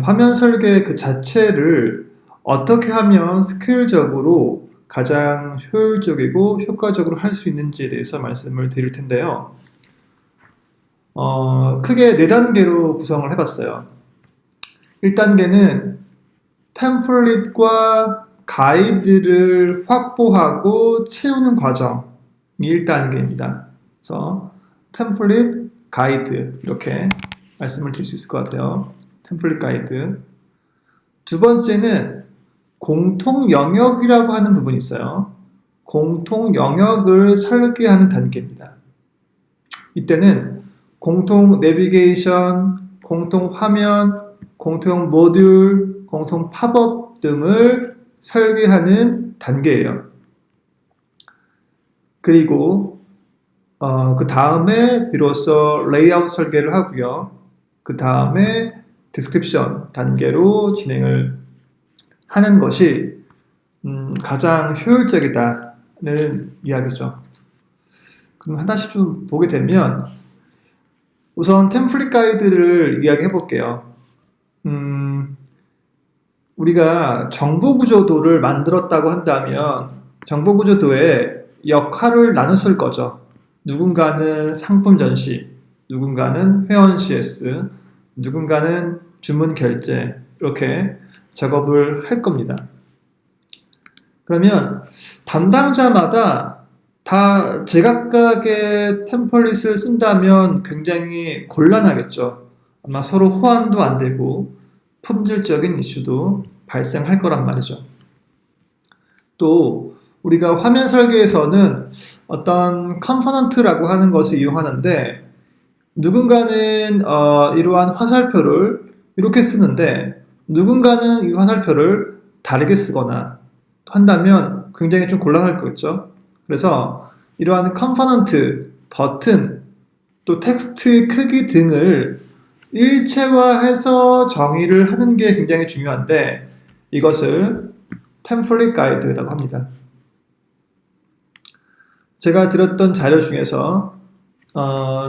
화면 설계 그 자체를 어떻게 하면 스케일적으로 가장 효율적이고 효과적으로 할 수 있는지에 대해서 말씀을 드릴 텐데요. 크게 4단계로 구성을 해봤어요. 1단계는 템플릿과 가이드를 확보하고 채우는 과정이 1단계입니다. 그래서 템플릿, 가이드 이렇게 말씀을 드릴 수 있을 것 같아요. 템플릿 가이드. 두 번째는 공통 영역이라고 하는 부분이 있어요. 공통 영역을 설계하는 단계입니다. 이때는 공통 내비게이션, 공통 화면, 공통 모듈, 공통 팝업 등을 설계하는 단계예요. 그리고 그 다음에 비로소 레이아웃 설계를 하고요. 그 다음에 디스크립션 단계로 진행을 하는 것이 가장 효율적이다는 이야기죠. 그럼 하나씩 좀 보게 되면 우선 템플릿 가이드를 이야기해 볼게요. 우리가 정보구조도를 만들었다고 한다면 정보구조도에 역할을 나눴을 거죠. 누군가는 상품 전시, 누군가는 회원 CS, 누군가는 주문 결제 이렇게 작업을 할 겁니다. 그러면 담당자마다 다 제각각의 템플릿을 쓴다면 굉장히 곤란하겠죠. 아마 서로 호환도 안 되고 품질적인 이슈도 발생할 거란 말이죠. 또 우리가 화면 설계에서는 어떤 컴포넌트라고 하는 것을 이용하는데 누군가는 이러한 화살표를 이렇게 쓰는데 누군가는 이 화살표를 다르게 쓰거나 한다면 굉장히 좀 곤란할 거겠죠. 그래서 이러한 컴포넌트, 버튼, 또 텍스트 크기 등을 일체화해서 정의를 하는 게 굉장히 중요한데 이것을 템플릿 가이드라고 합니다. 제가 드렸던 자료 중에서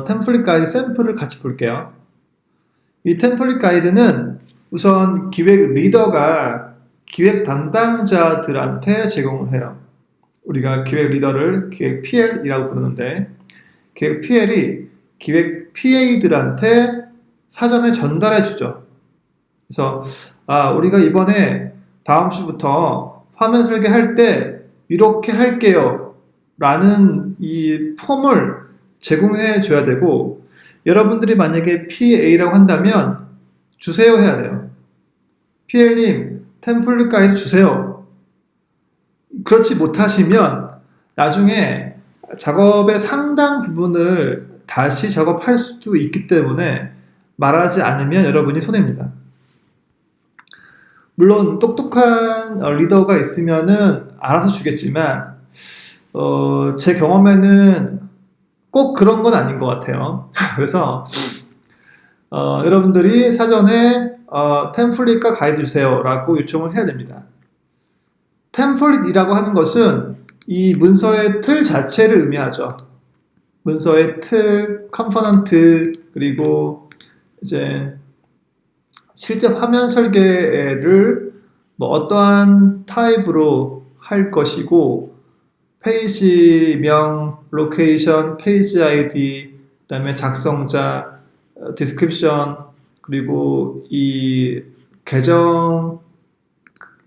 템플릿 가이드 샘플을 같이 볼게요. 이 템플릿 가이드는 우선 기획 리더가 기획 담당자들한테 제공을 해요. 우리가 기획 리더를 기획 PL이라고 부르는데 기획 PL이 기획 PA들한테 사전에 전달해 주죠. 그래서 우리가 이번에 다음 주부터 화면 설계할 때 이렇게 할게요 라는 이 폼을 제공해 줘야 되고 여러분들이 만약에 PA라고 한다면 주세요 해야 돼요. PL님 템플릿 가이드 주세요. 그렇지 못하시면 나중에 작업의 상당 부분을 다시 작업할 수도 있기 때문에 말하지 않으면 여러분이 손해입니다. 물론 똑똑한 리더가 있으면은 알아서 주겠지만 제 경험에는 꼭 그런 건 아닌 것 같아요. 그래서 여러분들이 사전에 템플릿과 가이드 주세요 라고 요청을 해야 됩니다. 템플릿이라고 하는 것은 이 문서의 틀 자체를 의미하죠. 문서의 틀, 컴포넌트, 그리고 이제 실제 화면 설계를 어떠한 타입으로 할 것이고 페이지명, 로케이션, 페이지 아이디, 그 다음에 작성자, 디스크립션, 그리고 이 계정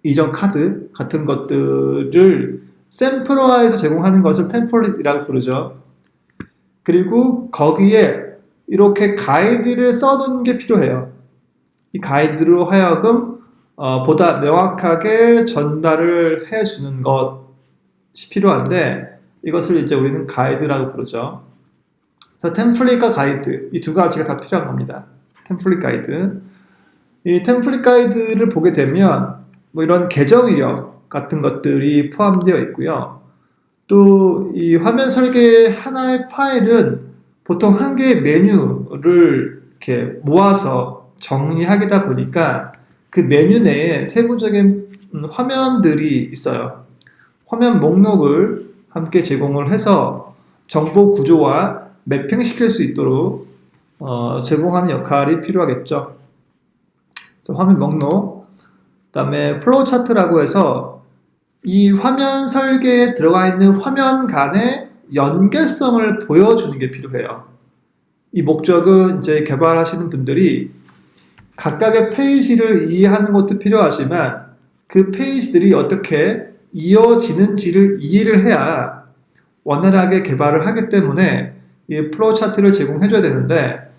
이전 카드 같은 것들을 샘플화해서 제공하는 것을 템플릿이라고 부르죠. 그리고 거기에 이렇게 가이드를 써놓은 게 필요해요. 이 가이드로 하여금 보다 명확하게 전달을 해주는 것이 필요한데 이것을 이제 우리는 가이드라고 부르죠. 그래서 템플릿과 가이드 이 두 가지가 다 필요한 겁니다. 템플릿 가이드. 이 템플릿 가이드를 보게 되면 이런 계정 이력 같은 것들이 포함되어 있고요. 또 이 화면 설계 하나의 파일은 보통 한 개의 메뉴를 이렇게 모아서 정리하다 보니까 그 메뉴 내에 세부적인 화면들이 있어요. 화면 목록을 함께 제공을 해서 정보 구조와 매핑시킬 수 있도록 제공하는 역할이 필요하겠죠. 그래서 화면 목록, 그다음에 플로우 차트라고 해서 이 화면 설계에 들어가 있는 화면 간의 연계성을 보여주는 게 필요해요. 이 목적은 이제 개발하시는 분들이 각각의 페이지를 이해하는 것도 필요하지만 그 페이지들이 어떻게 이어지는지를 이해를 해야 원활하게 개발을 하기 때문에 이 플로우 차트를 제공해줘야 되는데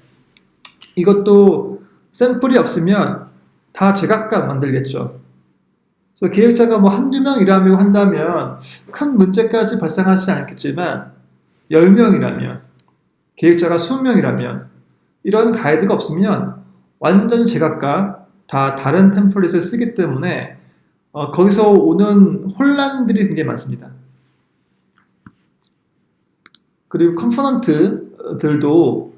이것도 샘플이 없으면 다 제각각 만들겠죠. 그래서 기획자가 뭐 한두 명 일하며 한다면 큰 문제까지 발생하지 않겠지만 10명이라면 기획자가 20명이라면 이런 가이드가 없으면 완전 제각각 다 다른 템플릿을 쓰기 때문에 거기서 오는 혼란들이 굉장히 많습니다. 그리고 컴포넌트들도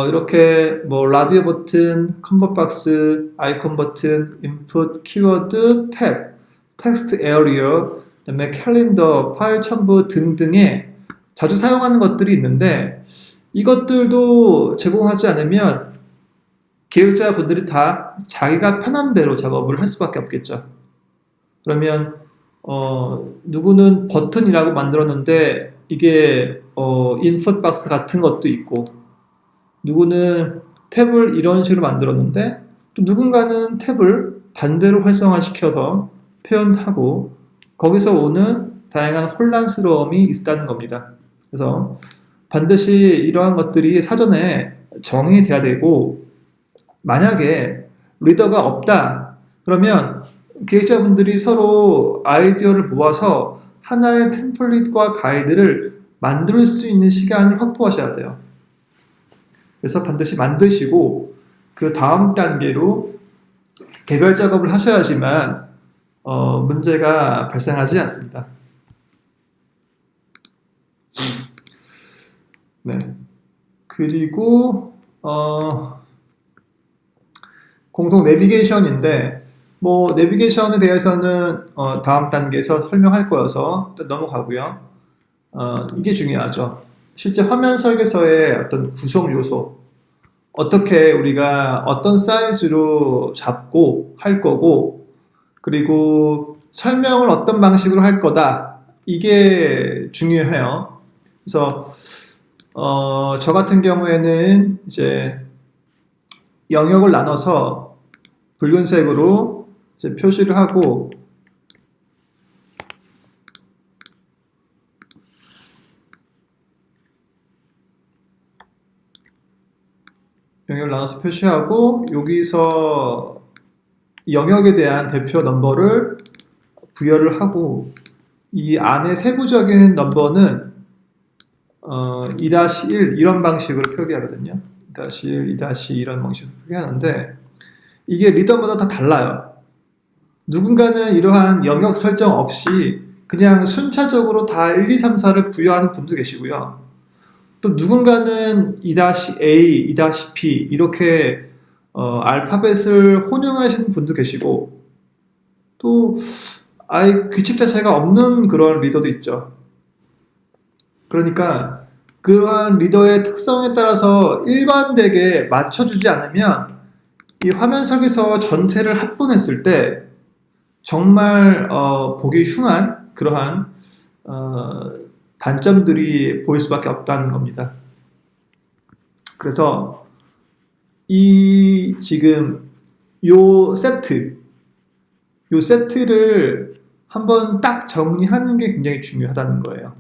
이렇게 뭐 라디오 버튼, 컴보 박스, 아이콘 버튼, 인풋, 키워드, 탭, 텍스트 에어리어, 그다음에 캘린더, 파일 첨부 등등의 자주 사용하는 것들이 있는데 이것들도 제공하지 않으면 기획자분들이 다 자기가 편한 대로 작업을 할 수밖에 없겠죠. 그러면 누구는 버튼이라고 만들었는데 이게 인풋 박스 같은 것도 있고 누구는 탭을 이런 식으로 만들었는데 또 누군가는 탭을 반대로 활성화시켜서 표현하고 거기서 오는 다양한 혼란스러움이 있다는 겁니다. 그래서 반드시 이러한 것들이 사전에 정의돼야 되고 만약에 리더가 없다 그러면 기획자분들이 서로 아이디어를 모아서 하나의 템플릿과 가이드를 만들 수 있는 시간을 확보하셔야 돼요. 그래서 반드시 만드시고 그 다음 단계로 개별 작업을 하셔야지만 문제가 발생하지 않습니다. 네. 그리고 공동 내비게이션인데 뭐 내비게이션에 대해서는 다음 단계에서 설명할 거여서 넘어가고요. 이게 중요하죠. 실제 화면 설계서의 어떤 구성 요소 어떻게 우리가 어떤 사이즈로 잡고 할 거고 그리고 설명을 어떤 방식으로 할 거다 이게 중요해요. 그래서 저 같은 경우에는 이제 영역을 나눠서 붉은색으로 이제 표시를 하고 영역을 나눠서 표시하고 여기서 영역에 대한 대표 넘버를 부여를 하고 이 안에 세부적인 넘버는 2-1 이런 방식으로 표기하거든요. 2-1, 2-2 이런 방식으로 표기하는데 이게 리더마다 다 달라요. 누군가는 이러한 영역 설정 없이 그냥 순차적으로 다 1, 2, 3, 4를 부여하는 분도 계시고요. 또 누군가는 2-A, 2-P 이렇게 알파벳을 혼용하시는 분도 계시고 또 아예 규칙 자체가 없는 그런 리더도 있죠. 그러니까 그러한 리더의 특성에 따라서 일관되게 맞춰주지 않으면 이 화면 설계서 전체를 합본했을 때 정말 보기 흉한 그러한 단점들이 보일 수밖에 없다는 겁니다. 그래서 이 지금 요 세트를 한번 딱 정리하는 게 굉장히 중요하다는 거예요.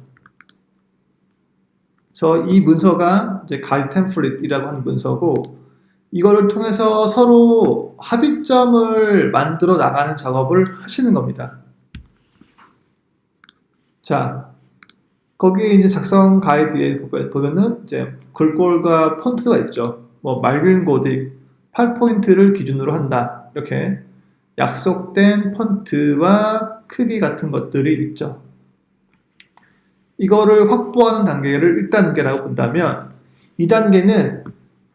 그래서 이 문서가 이제 가이드 템플릿이라고 하는 문서고 이거를 통해서 서로 합의점을 만들어 나가는 작업을 하시는 겁니다. 자, 거기에 이제 작성 가이드에 보면은 이제 글꼴과 폰트가 있죠. 뭐 맑은 고딕 8포인트를 기준으로 한다. 이렇게 약속된 폰트와 크기 같은 것들이 있죠. 이거를 확보하는 단계를 1단계라고 본다면 2단계는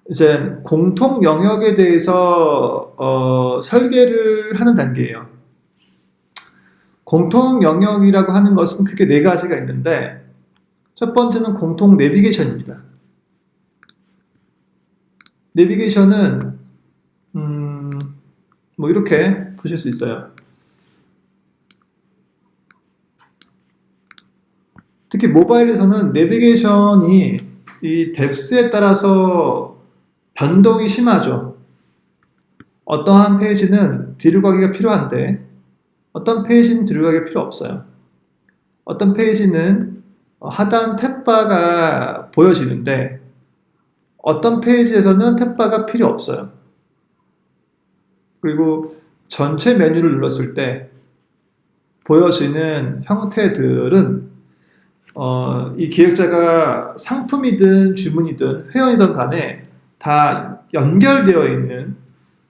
이제 공통 영역에 대해서 설계를 하는 단계예요. 공통 영역이라고 하는 것은 크게 4가지가 있는데 첫 번째는 공통 내비게이션입니다. 내비게이션은 뭐 이렇게 보실 수 있어요. 특히 모바일에서는 내비게이션이 이 뎁스에 따라서 변동이 심하죠. 어떠한 페이지는 뒤로 가기가 필요한데 어떤 페이지는 뒤로 가기가 필요 없어요. 어떤 페이지는 하단 탭바가 보여지는데 어떤 페이지에서는 탭바가 필요 없어요. 그리고 전체 메뉴를 눌렀을 때 보여지는 형태들은 이 기획자가 상품이든 주문이든 회원이든 간에 다 연결되어 있는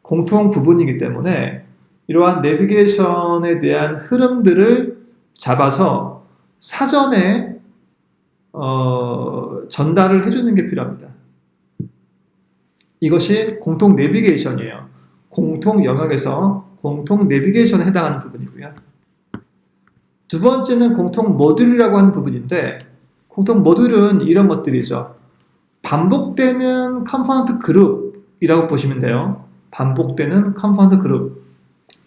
공통 부분이기 때문에 이러한 내비게이션에 대한 흐름들을 잡아서 사전에 전달을 해주는 게 필요합니다. 이것이 공통 내비게이션이에요. 공통 영역에서 공통 내비게이션에 해당하는 부분이고요. 두 번째는 공통 모듈이라고 하는 부분인데 공통 모듈은 이런 것들이죠. 반복되는 컴포넌트 그룹이라고 보시면 돼요. 반복되는 컴포넌트 그룹.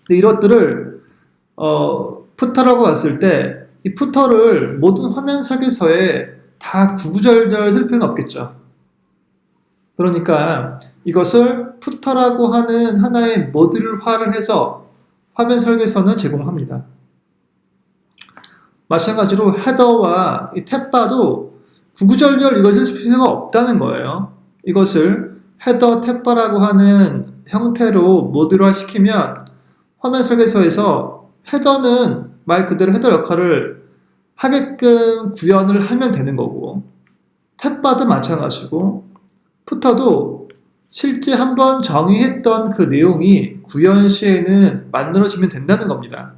이것들을 푸터라고 봤을 때 이 푸터를 모든 화면 설계서에 다 구구절절 쓸 필요는 없겠죠. 그러니까 이것을 푸터라고 하는 하나의 모듈화를 해서 화면 설계서는 제공합니다. 마찬가지로 헤더와 이 탭바도 구구절절 이것을 쓸 필요가 없다는 거예요. 이것을 헤더 탭바라고 하는 형태로 모듈화 시키면 화면 설계서에서 헤더는 말 그대로 헤더 역할을 하게끔 구현을 하면 되는 거고 탭바도 마찬가지고 푸터도 실제 한번 정의했던 그 내용이 구현 시에는 만들어지면 된다는 겁니다.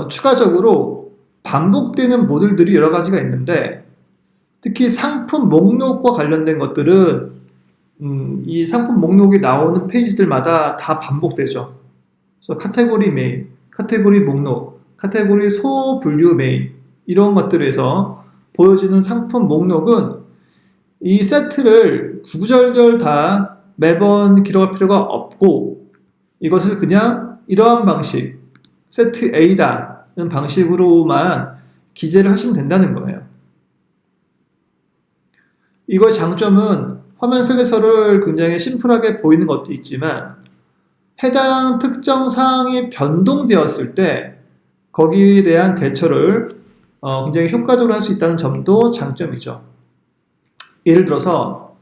추가적으로 반복되는 모듈들이 여러 가지가 있는데 특히 상품 목록과 관련된 것들은 이 상품 목록이 나오는 페이지들마다 다 반복되죠. 그래서 카테고리 메인, 카테고리 목록, 카테고리 소분류 메인 이런 것들에서 보여주는 상품 목록은 이 세트를 구구절절 다 매번 기록할 필요가 없고 이것을 그냥 이러한 방식 세트 A다는 방식으로만 기재를 하시면 된다는 거예요. 이거의 장점은 화면 설계서를 굉장히 심플하게 보이는 것도 있지만 해당 특정 사항이 변동되었을 때 거기에 대한 대처를 굉장히 효과적으로 할 수 있다는 점도 장점이죠. 예를 들어서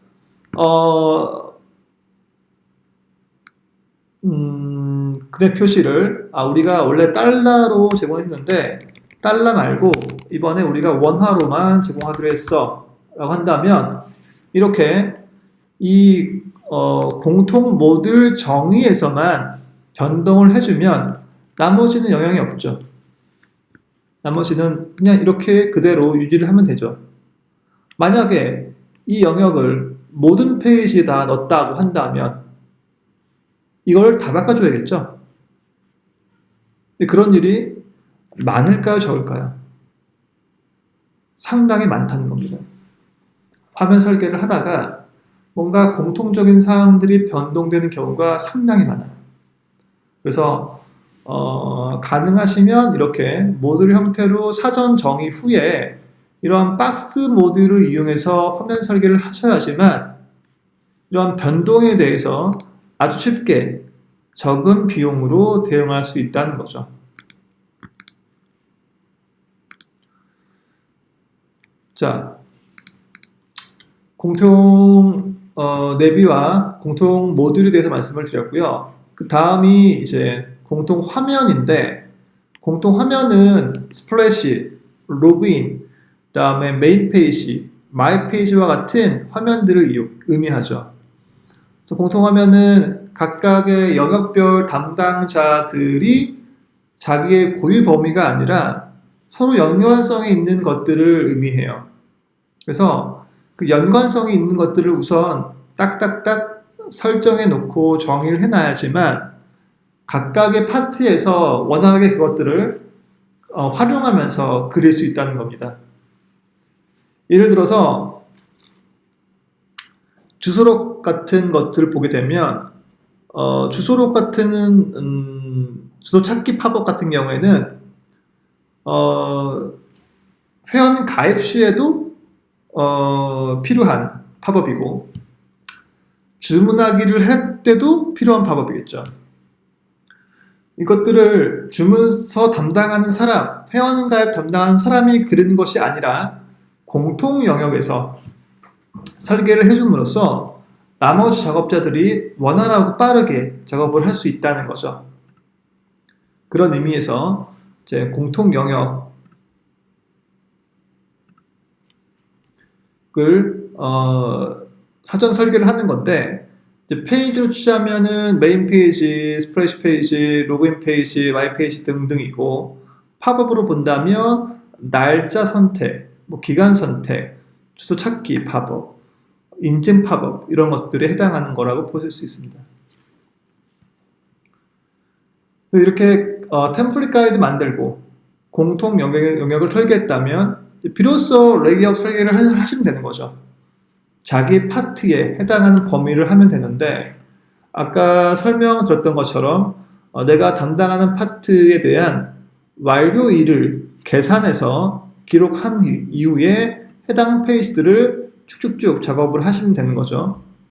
금액 표시를 우리가 원래 달러로 제공했는데 달러 말고 이번에 우리가 원화로만 제공하기로 했어 라고 한다면 이렇게 이 공통 모듈 정의에서만 변동을 해주면 나머지는 영향이 없죠. 나머지는 그냥 이렇게 그대로 유지를 하면 되죠. 만약에 이 영역을 모든 페이지에 다 넣었다고 한다면 이걸 다 바꿔줘야겠죠. 근데 그런 일이 많을까요, 적을까요? 상당히 많다는 겁니다. 화면 설계를 하다가 뭔가 공통적인 사항들이 변동되는 경우가 상당히 많아요. 그래서 가능하시면 이렇게 모듈 형태로 사전 정의 후에 이러한 박스 모듈을 이용해서 화면 설계를 하셔야지만 이러한 변동에 대해서 아주 쉽게 적은 비용으로 대응할 수 있다는 거죠. 자, 공통 내비와 공통 모듈에 대해서 말씀을 드렸고요. 그 다음이 이제 공통 화면인데 공통 화면은 스플래시, 로그인, 그 다음에 메인 페이지, 마이 페이지와 같은 화면들을 의미하죠. 그래서 공통 화면은 각각의 영역별 담당자들이 자기의 고유 범위가 아니라 서로 연관성이 있는 것들을 의미해요. 그래서 그 연관성이 있는 것들을 우선 딱딱딱 설정해 놓고 정의를 해놔야지만 각각의 파트에서 원활하게 그것들을 활용하면서 그릴 수 있다는 겁니다. 예를 들어서 주소록 같은 것들을 보게 되면 주소록 같은 주소 찾기 팝업 같은 경우에는 회원 가입 시에도 필요한 팝업이고 주문하기를 할 때도 필요한 팝업이겠죠. 이것들을 주문서 담당하는 사람, 회원 가입 담당하는 사람이 그리는 것이 아니라 공통 영역에서 설계를 해줌으로써 나머지 작업자들이 원활하고 빠르게 작업을 할 수 있다는 거죠. 그런 의미에서 이제 공통 영역을 사전 설계를 하는 건데, 이제 페이지로 치자면은 메인 페이지, 스플래시 페이지, 로그인 페이지, 마이 페이지 등등이고, 팝업으로 본다면 날짜 선택, 기간 선택, 주소 찾기 팝업, 인증 팝업 이런 것들에 해당하는 거라고 보실 수 있습니다. 이렇게 템플릿 가이드 만들고 공통 영역을 설계했다면 비로소 레이아웃 설계를 하시면 되는 거죠. 자기 파트에 해당하는 범위를 하면 되는데, 아까 설명드렸던 것처럼 내가 담당하는 파트에 대한 완료일을 계산해서 기록한 이후에 해당 페이지들을 쭉쭉쭉 작업을 하시면 되는 거죠.